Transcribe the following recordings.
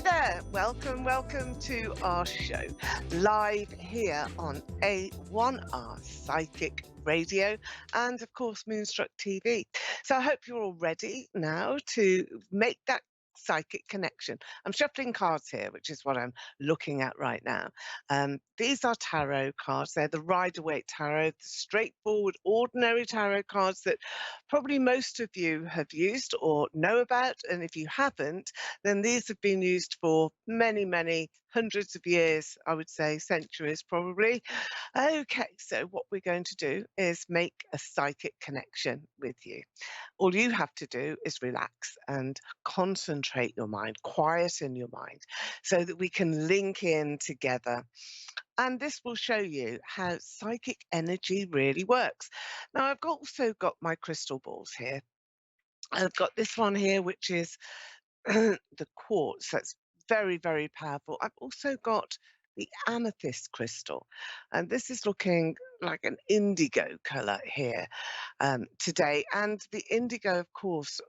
there. Welcome to our show, live here on A1R Psychic Radio and, of course, Moonstruck TV. So I hope you're all ready now to make that psychic connection. I'm shuffling cards here, which is what I'm looking at right now. These are tarot cards. They're the Rider-Waite Tarot, the straightforward, ordinary tarot cards that probably most of you have used or know about. And if you haven't, then these have been used for many, many hundreds of years, I would say centuries probably. Okay, so what we're going to do is make a psychic connection with you. All you have to do is relax and concentrate your mind, quieten your mind, so that we can link in together. And this will show you how psychic energy really works. Now, also got my crystal balls here. I've got this one here, which is the quartz. That's very, very powerful. I've also got the amethyst crystal, and this is looking like an indigo color here today. And the indigo, of course,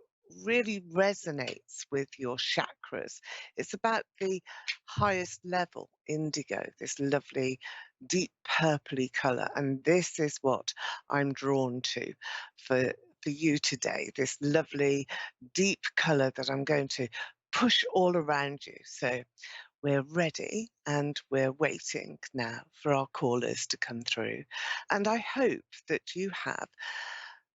really resonates with your chakras. It's about the highest level indigo, this lovely deep purpley color. And this is what I'm drawn to for you today, this lovely deep color that I'm going to push all around you. So we're ready and we're waiting now for our callers to come through. And I hope that you have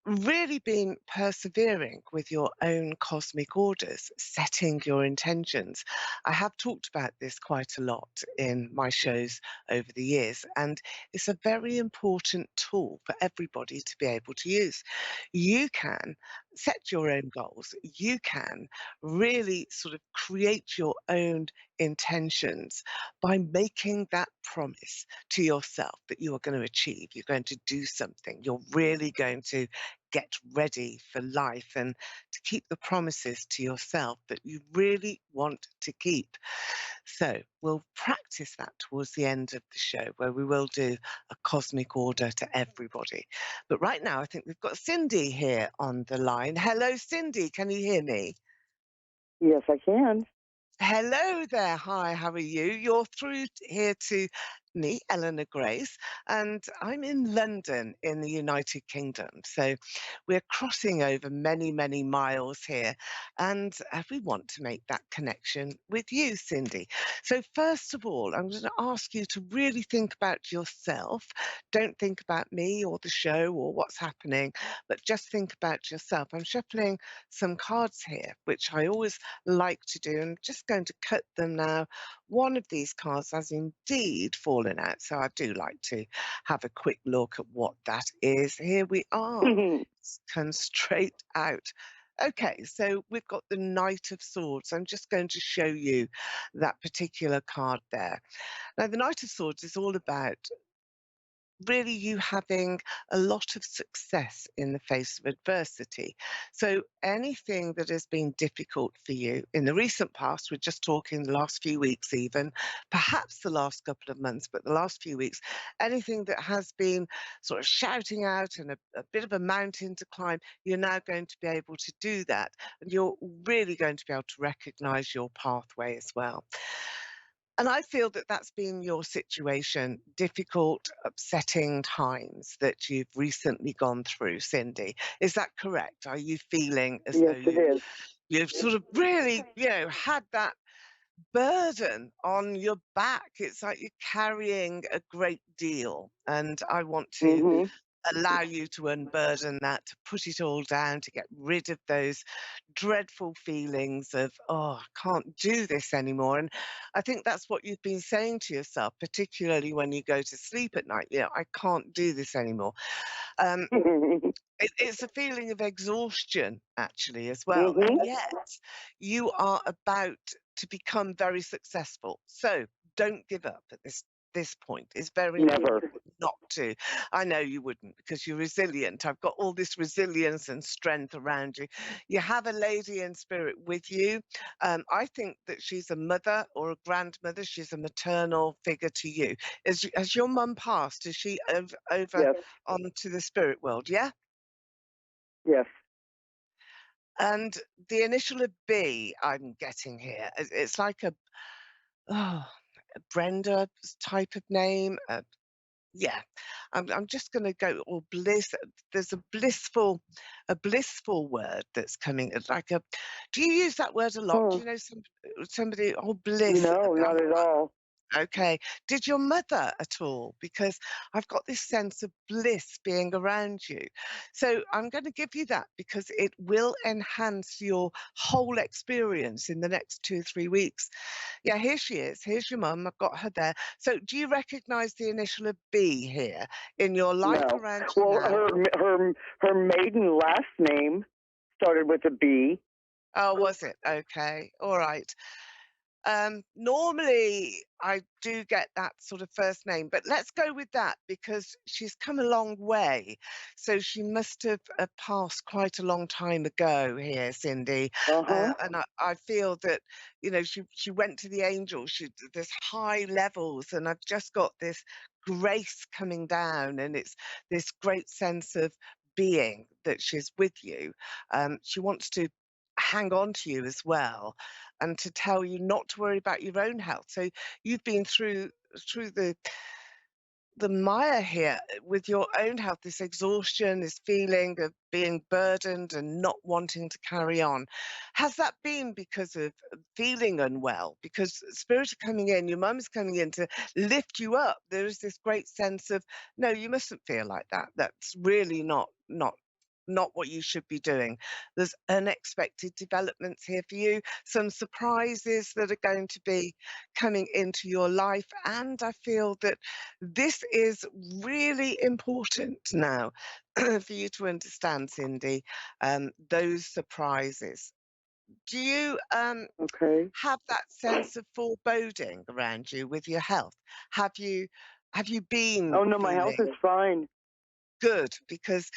really been persevering with your own cosmic orders, setting your intentions. I have talked about this quite a lot in my shows over the years, and it's a very important tool for everybody to be able to use. You can set your own goals. You can really sort of create your own intentions by making that promise to yourself that you are going to achieve. You're going to do something. You're really going to get ready for life and to keep the promises to yourself that you really want to keep. So we'll practice that towards the end of the show, where we will do a cosmic order to everybody. But right now, I think we've got Cindy here on the line. Hello, Cindy. Can you hear me? Yes, I can. Hello there. Hi, how are you? You're through here to me, Eleanor Grace, and I'm in London in the United Kingdom. So we're crossing over many, many miles here, and we want to make that connection with you, Cindy. So, first of all, I'm going to ask you to really think about yourself. Don't think about me or the show or what's happening, but just think about yourself. I'm shuffling some cards here, which I always like to do. I'm just going to cut them now. One of these cards has indeed fallen out, so I do like to have a quick look at what that is. Here we are. It's come straight out. Okay, so we've got the Knight of Swords. I'm just going to show you that particular card there. Now, the Knight of Swords is all about really you having a lot of success in the face of adversity. So anything that has been difficult for you in the recent past, we're just talking the last few weeks even, perhaps the last couple of months, but the last few weeks, anything that has been sort of shouting out and a bit of a mountain to climb, you're now going to be able to do that. And you're really going to be able to recognize your pathway as well. And I feel that that's been your situation, difficult, upsetting times that you've recently gone through, Cindy. Is that correct? Are you feeling as though Yes, it is. you've sort of really, had that burden on your back? It's like you're carrying a great deal. And I want to Hmm. allow you to unburden that, to put it all down, to get rid of those dreadful feelings of, oh, I can't do this anymore. And I think that's what you've been saying to yourself, particularly when you go to sleep at night. I can't do this anymore. Um, it's a feeling of exhaustion, actually, as well. And Hmm. yet you are about to become very successful. So don't give up at this point. It's very Never. important not to. I know you wouldn't, because you're resilient. I've got all this resilience and strength around you. You have a lady in spirit with you. I think that she's a mother or a grandmother. She's a maternal figure to you. Has your mum passed? Is she over Yes. onto the spirit world? Yeah. Yes. And the initial of B I'm getting here, it's like oh, a Brenda type of name. Yeah, I'm just going to go or bliss. There's a blissful word that's coming. It's like a. Do you use that word a lot? Huh. Do you know somebody? Oh, bliss. No, not at all. Okay. Did your mother at all? Because I've got this sense of bliss being around you. So I'm going to give you that because it will enhance your whole experience in the next 2, 3 weeks. Yeah, here she is. Here's your mum. I've got her there. So do you recognize the initial of B here in your life No. around you Well, now? her maiden last name started with a B. Oh, was it? Okay. All right. Normally, I do get that sort of first name, but let's go with that because she's come a long way. So she must have passed quite a long time ago here, Cindy. Uh huh. And I feel that, she went to the angels. There's high levels, and I've just got this grace coming down, and it's this great sense of being that she's with you. She wants to hang on to you as well and to tell you not to worry about your own health. So you've been through the mire here with your own health, this exhaustion, this feeling of being burdened and not wanting to carry on. Has that been because of feeling unwell? Because spirit are coming in, your mum is coming in to lift you up. There is this great sense of, no, you mustn't feel like that. That's really not what you should be doing. There's unexpected developments here for you, some surprises that are going to be coming into your life. And I feel that this is really important now for you to understand, Cindy, those surprises. Do you Okay. have that sense of foreboding around you with your health? Have you have you been Oh no, my health is feeling fine. good? Because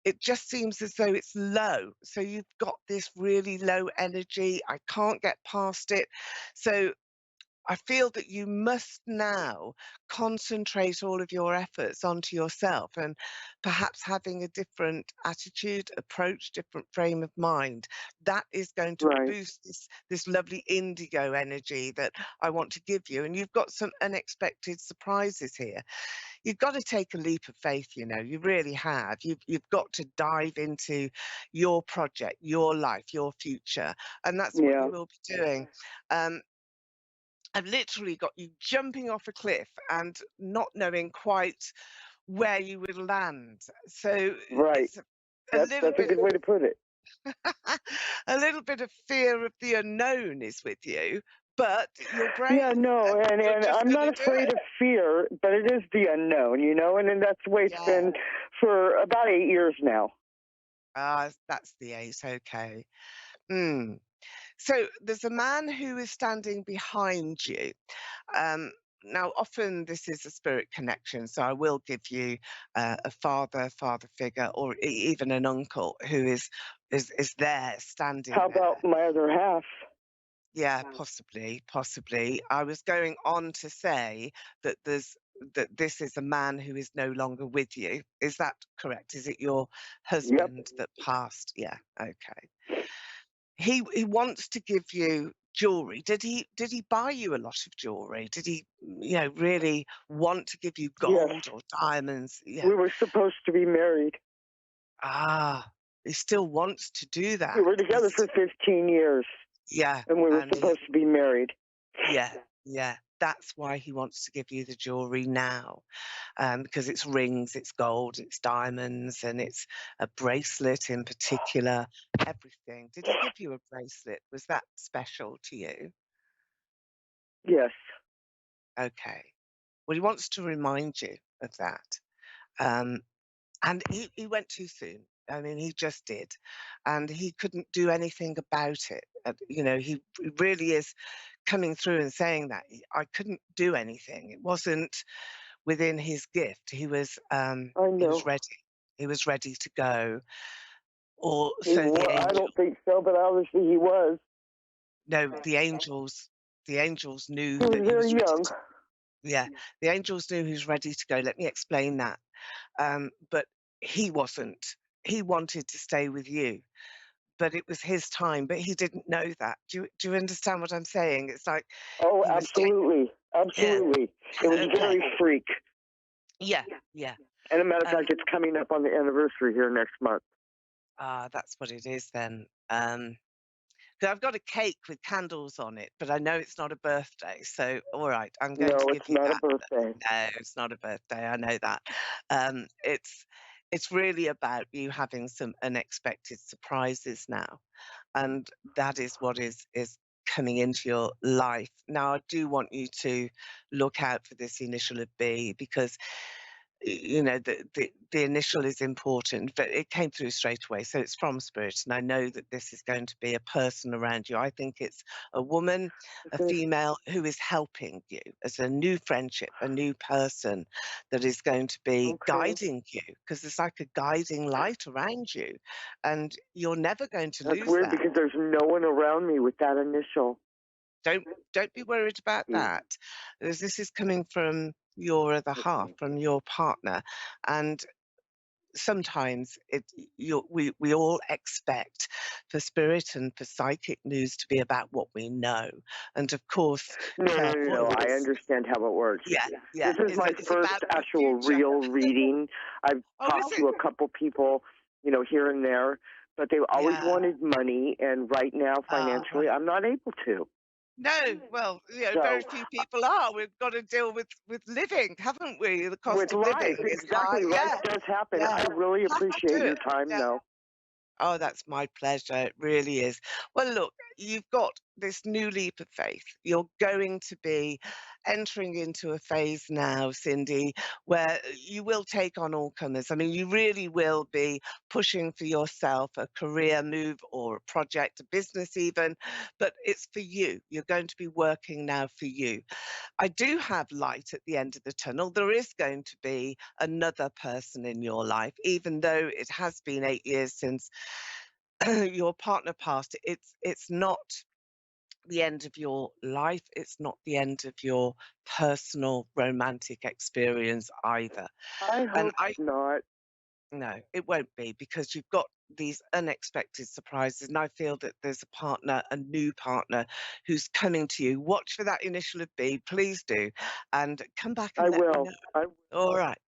it just seems as though it's low. So you've got this really low energy. I can't get past it. So I feel that you must now concentrate all of your efforts onto yourself and perhaps having a different attitude, approach, different frame of mind. That is going to Right. boost this lovely indigo energy that I want to give you. And you've got some unexpected surprises here. You've got to take a leap of faith, you really have. You've got to dive into your project, your life, your future. And that's what Yeah. you will be doing. Um, I've literally got you jumping off a cliff and not knowing quite where you would land. So Right. it's a That's little that's a bit good way to put it. a little bit of fear of the unknown is with you, but you're Yeah, brave no, and and you're and just I'm going not to do afraid it. of fear, but it is the unknown, and that's the way it's Yeah. been for about 8 years now. Ah, that's the ace. Okay. Mm. So there's a man who is standing behind you. Um, Now, often this is a spirit connection, so I will give you a father figure, or even an uncle who is there, How standing about there. my other half? Yeah, possibly, possibly. I was going on to say that this is a man who is no longer with you. Is that correct? Is it your Yep. husband that passed? Yeah. Okay. He wants to give you jewelry. Did he buy you a lot of jewelry? Did he, really want to give you Yes. gold or diamonds? Yeah. We were supposed to be married. Ah, he still wants to do We that. were together for 15 years, Yeah, and we were and supposed to be married. yeah, yeah. That's why he wants to give you the jewelry now, because it's rings, it's gold, it's diamonds, and it's a bracelet in particular. Everything. Did he give you a bracelet? Was that special to you? Yes. Okay. Well, he wants to remind you of that. Um, and he went too soon. I mean, he just did. And he couldn't do anything about it. He really is coming through and saying that. I couldn't do anything. It wasn't within his gift. I He was know. ready. He was ready to go. Or so the I angel don't think so, but obviously he was. no, the angels knew He was that he very was ready young. to yeah. The angels knew he was ready to go. Let me explain that. But he wasn't. He wanted to stay with you. but it was his time, but he didn't know that. Do you understand what I'm saying? It's like Oh, he was like, absolutely. yeah, Absolutely. It was okay, very freak. yeah, yeah. And a matter of Um, fact, it's coming up on the anniversary here next month. that's what it is then. 'Cause I've got a cake with candles on it, but I know it's not a birthday, so all right, I'm going to No, give it's you not a that. birthday. No, it's not a birthday, I know that. It's really about you having some unexpected surprises now, and that is what is coming into your life. Now, I do want you to look out for this initial of B because the initial is important, but it came through straight away. So it's from spirit, and I know that this is going to be a person around you. I think it's a woman, a Good. female who is helping you as a new friendship, a new person that is going to be Okay. guiding you because it's like a guiding light around you, and you're never going to That's lose weird that. because there's no one around me with that initial. Don't don't be worried about Mm. that, as this is coming from your other half, Okay. from your partner, and sometimes we all expect for spirit and for psychic news to be about what we know, and of course No, no, no, no. I clairvoyance, understand how it works. yeah, yeah, This is my it's first about the actual future. real reading. I've Oh, is talked it? to a couple people, here and there, but they've always Yeah. wanted money, and right now, financially, Right. I'm not able to. No, well, very So, few people are. We've got to deal with living, haven't we? The with cost of life, living is high. exactly, life Yeah, does happen. yeah. I really You have appreciate to. your time, Yeah. though. Oh, that's my pleasure. It really is. Well, look, you've got this new leap of faith. You're going to be entering into a phase now, Cindy, where you will take on all comers. I mean, you really will be pushing for yourself a career move or a project, a business even, but it's for you. You're going to be working now for you. I do have light at the end of the tunnel. There is going to be another person in your life, even though it has been 8 years since your partner passed. It's not the end of your life. It's not the end of your personal romantic experience either. I And hope I not. no, it won't be because you've got these unexpected surprises. And I feel that there's a partner, a new partner who's coming to you. Watch for that initial of B, please do, and come back I and let me will. know. I All right.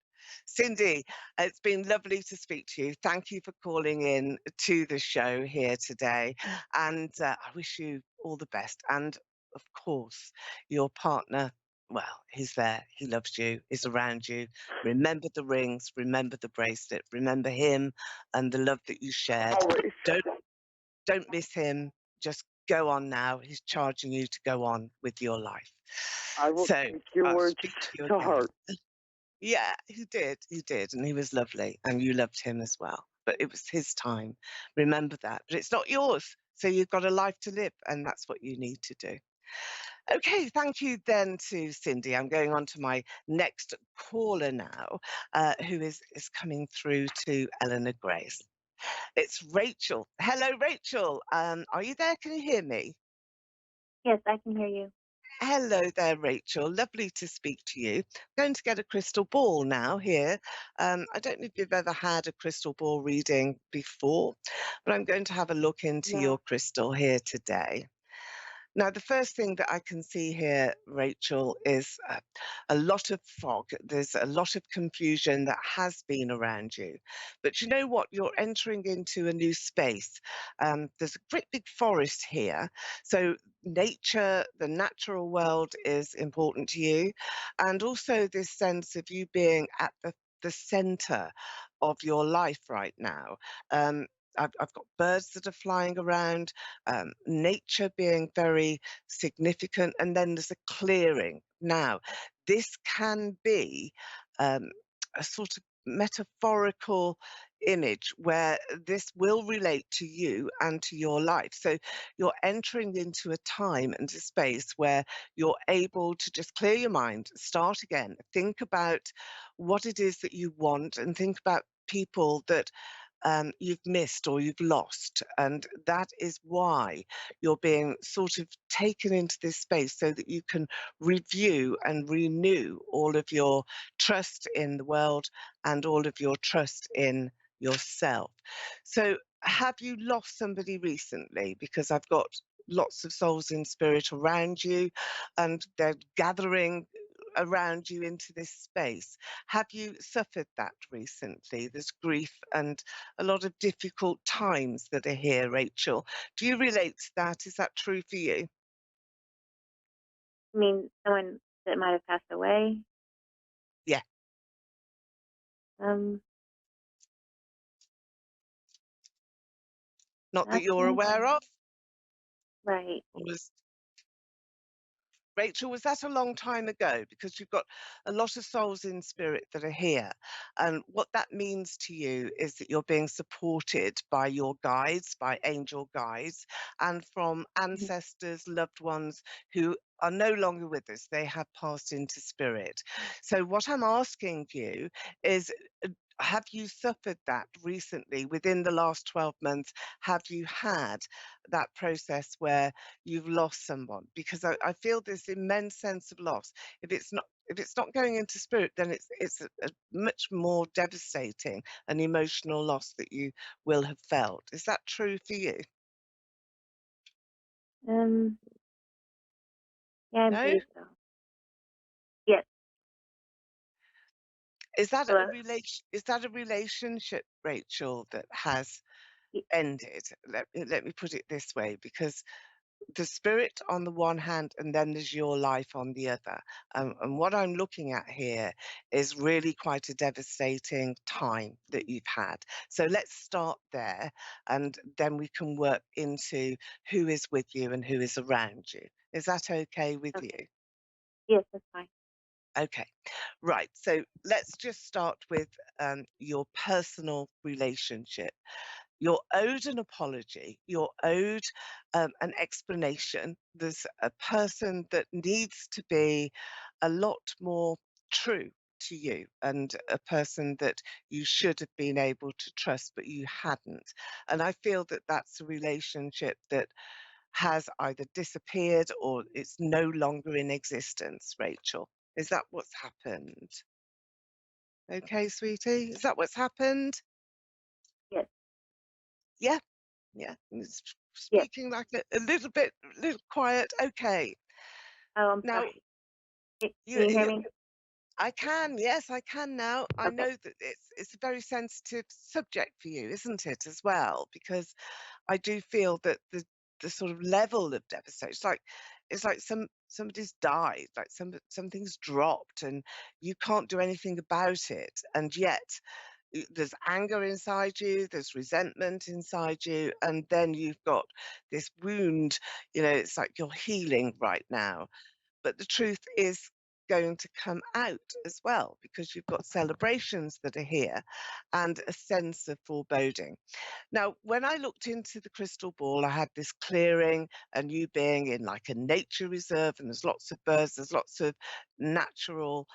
Cindy, it's been lovely to speak to you. Thank you for calling in to the show here today. And I wish you all the best. And of course, your partner, well, he's there. He loves you, is around you. Remember the rings, remember the bracelet, remember him and the love that you shared. always. Don't don't miss him. Just go on now. He's charging you to go on with your life. I will So take your I'll words speak to you to again. heart. Yeah, he did, and he was lovely, and you loved him as well. But it was his time. Remember that. But it's not yours. So you've got a life to live, and that's what you need to do. Okay, thank you then to Cindy. I'm going on to my next caller now, who is coming through to Eleanor Grace. It's Rachel. Hello, Rachel. Are you there? Can you hear me? Yes, I can hear you. Hello there, Rachel. Lovely to speak to you. Going to get a crystal ball now here. I don't know if you've ever had a crystal ball reading before, but I'm going to have a look into your No. crystal here today. Now, the first thing that I can see here, Rachel, is a lot of fog. There's a lot of confusion that has been around you. But you know what? You're entering into a new space. There's a great big forest here. So, nature, the natural world is important to you. And also, this sense of you being at the center of your life right now. Um, I've got birds that are flying around, nature being very significant, and then there's a clearing. Now, this can be a sort of metaphorical image where this will relate to you and to your life. So you're entering into a time and a space where you're able to just clear your mind, start again, think about what it is that you want, and think about people that you've missed or you've lost. And that is why you're being sort of taken into this space so that you can review and renew all of your trust in the world and all of your trust in yourself. So have you lost somebody recently? Because I've got lots of souls in spirit around you and they're gathering around you into this space. Have you suffered that recently? There's grief and a lot of difficult times that are here, Rachel. Do you relate to that? Is that true for you? I mean, someone that might have passed away. Yeah, Um, not that not you're too aware of? right. Or was Rachel, was that a long time ago? Because you've got a lot of souls in spirit that are here. And what that means to you is that you're being supported by your guides, by angel guides, and from Mhm. ancestors, loved ones who are no longer with us. They have passed into spirit. So, what I'm asking you is, have you suffered that recently within the last 12 months? Have you had that process where you've lost someone? Because I feel this immense sense of loss. If it's not going into spirit, then it's a much more devastating and emotional loss that you will have felt. Is that true for you? Um, yeah, I No? believe so. Yes. Hello. Is that a relationship, Rachel, that has Y- ended? Let me put it this way, because the spirit on the one hand, and then there's your life on the other. And what I'm looking at here is really quite a devastating time that you've had. So let's start there, and then we can work into who is with you and who is around you. Is that okay with you? Okay. Yes, that's fine. Okay, right. So let's just start with your personal relationship. You're owed an apology. You're owed an explanation. There's a person that needs to be a lot more true to you, and a person that you should have been able to trust, but you hadn't. And I feel that that's a relationship that has either disappeared or it's no longer in existence, Rachel. Is that what's happened? Okay, sweetie? Is that what's happened? Yes. Yeah. Yeah, Yes. speaking like a little bit, little quiet. Okay. Oh, I'm Now, sorry. Can you, you hear you, me? I can, yes, I can now. I Okay. know that it's a very sensitive subject for you, isn't it, as well? Because I do feel that the sort of level of devastation, it's like somebody's died, like something's dropped, and you can't do anything about it, and yet there's anger inside you, there's resentment inside you, and then you've got this wound. It's like you're healing right now, but the truth is going to come out as well, because you've got celebrations that are here and a sense of foreboding. Now, when I looked into the crystal ball, I had this clearing and you being in like a nature reserve, and there's lots of birds, there's lots of natural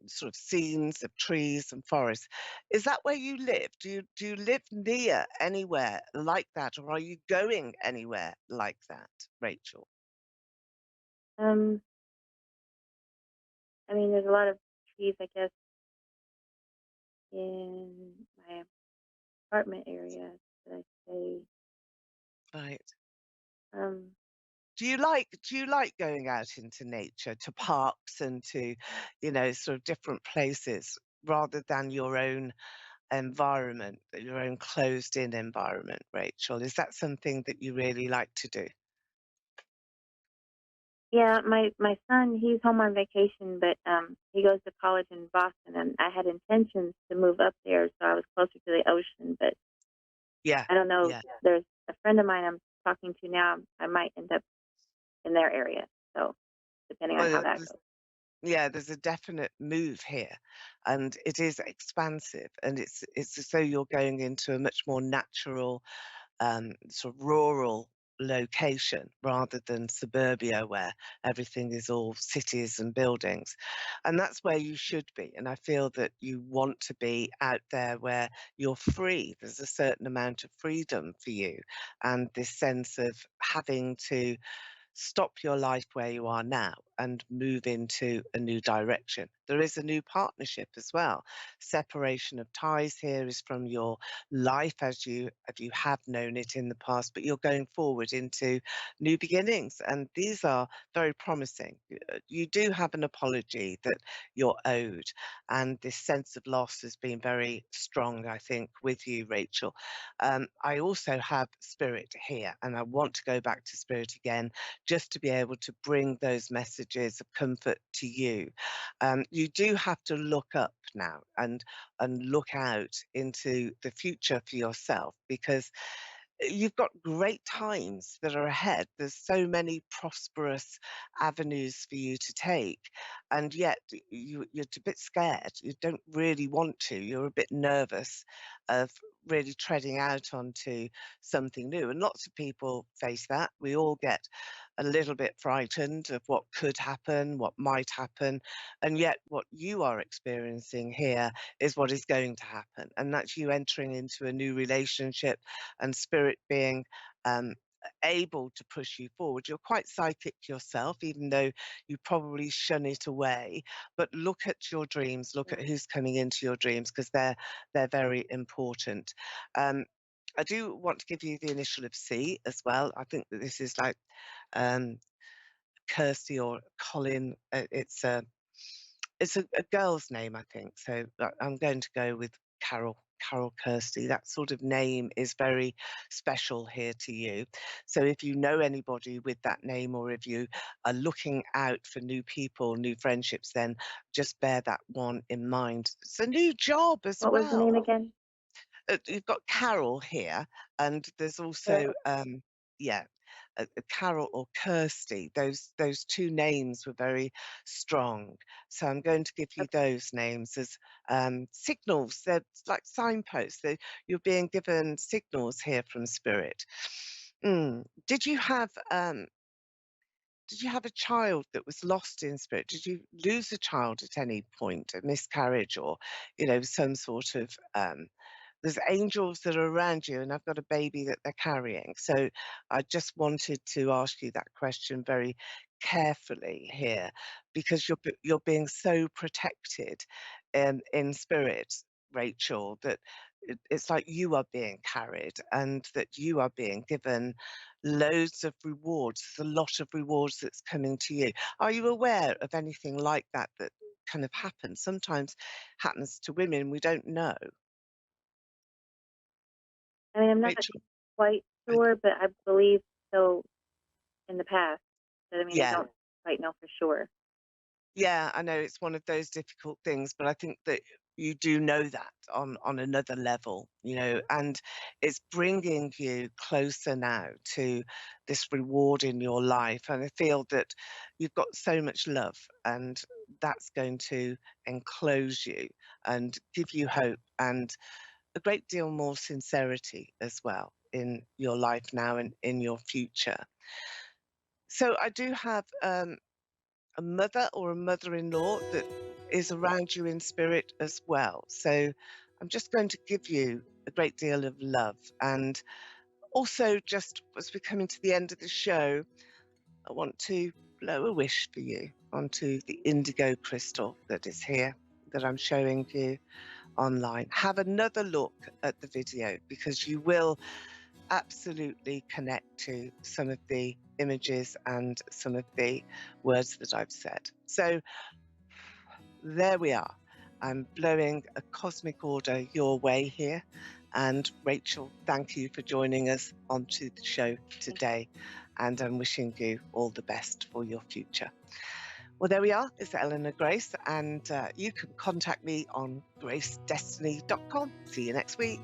sort of scenes of trees and forests. Is that where you live? Do you live near anywhere like that, or are you going anywhere like that, Rachel? Um, I mean, there's a lot of trees, I guess, in my apartment area that I stay. Right. Um, Do you like going out into nature, to parks and to, sort of different places rather than your own environment, your own closed in environment, Rachel? Is that something that you really like to do? yeah, my son, he's home on vacation, but he goes to college in Boston, and I had intentions to move up there so I was closer to the ocean, but Yeah, I don't know. yeah. There's a friend of mine I'm talking to now. I might end up in their area, so depending on Well, how that goes. yeah, there's a definite move here, and it is expansive, and it's as though you're going into a much more natural, sort of rural location rather than suburbia where everything is all cities and buildings. And that's where you should be. And I feel that you want to be out there where you're free. There's a certain amount of freedom for you, and this sense of having to stop your life where you are now and move into a new direction. There is a new partnership as well. Separation of ties here is from your life as you have known it in the past, but you're going forward into new beginnings, and these are very promising. You do have an apology that you're owed, and this sense of loss has been very strong, I think, with you, Rachel. I also have spirit here, and I want to go back to spirit again just to be able to bring those messages of comfort to you. You do have to look up now and look out into the future for yourself, because you've got great times that are ahead. There's so many prosperous avenues for you to take, and yet you're a bit scared. You don't really want to. You're a bit nervous of really treading out onto something new. And lots of people face that. We all get a little bit frightened of what could happen, what might happen, and yet what you are experiencing here is what is going to happen, and that's you entering into a new relationship and spirit being um, able to push you forward. You're quite psychic yourself, even though you probably shun it away. But look at your dreams, look at who's coming into your dreams, because they're very important. Um, I do want to give you the initial of C as well. I think that this is like um, Kirsty or Colin. It's a girl's name, I think. So I'm going to go with Carol. Carol Kirsty. That sort of name is very special here to you. So if you know anybody with that name, or if you are looking out for new people, new friendships, then just bear that one in mind. It's a new job as What was the name well. again? You've got Carol here, and there's also Carol. yeah, Carol or Kirsty. Those two names were very strong, so I'm going to give you Okay. those names as signals. They're like signposts. You're being given signals here from spirit. Mm. Did you have a child that was lost in spirit? Did you lose a child at any point, a miscarriage, or some sort of there's angels that are around you, and I've got a baby that they're carrying. So I just wanted to ask you that question very carefully here, because you're being so protected in spirit, Rachel, that it's like you are being carried and that you are being given loads of rewards. There's a lot of rewards that's coming to you. Are you aware of anything like that that kind of happens? Sometimes happens to women we don't know. I mean, I'm not Rachel? quite Okay. sure, but I believe so in the past. But I mean, I Yeah. don't quite know for sure. Yeah, I know it's one of those difficult things, but I think that you do know that on another level, and it's bringing you closer now to this reward in your life. And I feel that you've got so much love, and that's going to enclose you and give you hope and a great deal more sincerity as well in your life now and in your future. So I do have a mother or a mother-in-law that is around you in spirit as well. So I'm just going to give you a great deal of love. And also, just as we're coming to the end of the show, I want to blow a wish for you onto the indigo crystal that is here, that I'm showing you online. Have another look at the video, because you will absolutely connect to some of the images and some of the words that I've said. So there we are. I'm blowing a cosmic order your way here. And Rachel, thank you for joining us onto the show today. And I'm wishing you all the best for your future. Well, there we are. It's Eleanor Grace, and you can contact me on gracedestiny.com. See you next week.